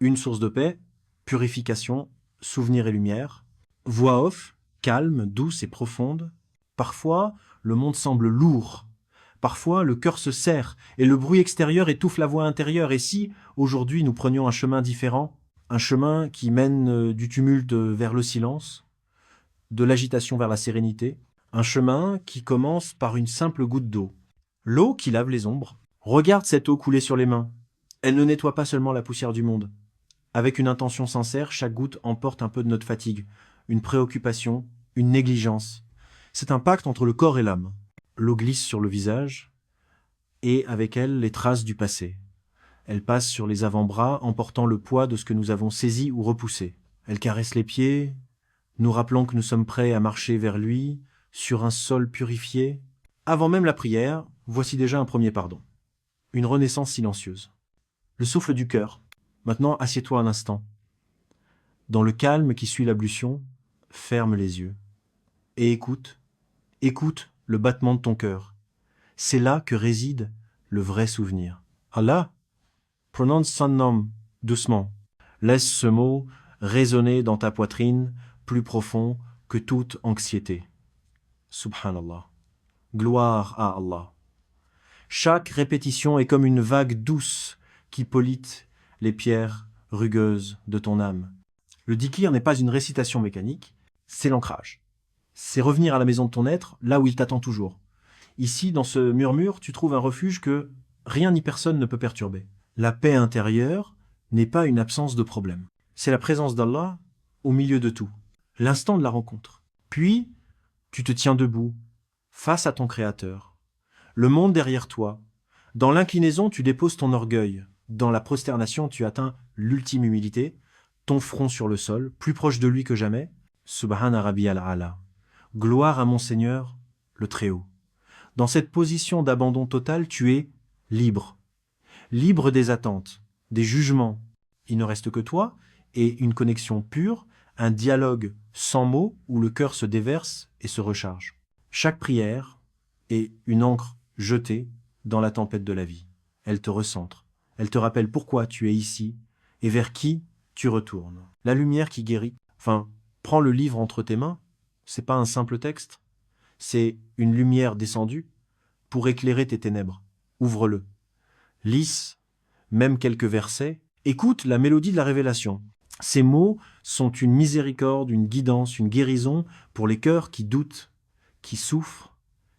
Une source de paix, purification, souvenir et lumière. Voix off, calme, douce et profonde. Parfois, le monde semble lourd. Parfois, le cœur se serre et le bruit extérieur étouffe la voix intérieure. Et si, aujourd'hui, nous prenions un chemin différent, un chemin qui mène du tumulte vers le silence, de l'agitation vers la sérénité, un chemin qui commence par une simple goutte d'eau. L'eau qui lave les ombres. Regarde cette eau couler sur les mains. Elle ne nettoie pas seulement la poussière du monde. Avec une intention sincère, chaque goutte emporte un peu de notre fatigue, une préoccupation, une négligence. C'est un pacte entre le corps et l'âme. L'eau glisse sur le visage, et avec elle les traces du passé. Elle passe sur les avant-bras, emportant le poids de ce que nous avons saisi ou repoussé. Elle caresse les pieds, nous rappelant que nous sommes prêts à marcher vers lui, sur un sol purifié. Avant même la prière, voici déjà un premier pardon. Une renaissance silencieuse. Le souffle du cœur. Maintenant, assieds-toi un instant. Dans le calme qui suit l'ablution, ferme les yeux. Et écoute le battement de ton cœur. C'est là que réside le vrai souvenir. Allah, prononce son nom doucement. Laisse ce mot résonner dans ta poitrine plus profond que toute anxiété. Subhanallah. Gloire à Allah. Chaque répétition est comme une vague douce qui polite les pierres rugueuses de ton âme. Le dhikr n'est pas une récitation mécanique, c'est l'ancrage. C'est revenir à la maison de ton être, là où il t'attend toujours. Ici, dans ce murmure, tu trouves un refuge que rien ni personne ne peut perturber. La paix intérieure n'est pas une absence de problème. C'est la présence d'Allah au milieu de tout. L'instant de la rencontre. Puis, tu te tiens debout, face à ton Créateur. Le monde derrière toi. Dans l'inclinaison, tu déposes ton orgueil. Dans la prosternation, tu atteins l'ultime humilité, ton front sur le sol, plus proche de lui que jamais. Subhana Rabbi al-Ala. Gloire à mon Seigneur, le Très-Haut. Dans cette position d'abandon total, tu es libre. Libre des attentes, des jugements. Il ne reste que toi et une connexion pure, un dialogue sans mots où le cœur se déverse et se recharge. Chaque prière est une encre jetée dans la tempête de la vie. Elle te recentre. Elle te rappelle pourquoi tu es ici et vers qui tu retournes. La lumière qui guérit. Prends le livre entre tes mains. C'est pas un simple texte. C'est une lumière descendue pour éclairer tes ténèbres. Ouvre-le. Lisse, même quelques versets. Écoute la mélodie de la révélation. Ces mots sont une miséricorde, une guidance, une guérison pour les cœurs qui doutent, qui souffrent,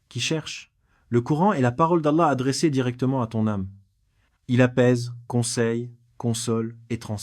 qui cherchent. Le Coran est la parole d'Allah adressée directement à ton âme. Il apaise, conseille, console et transmet.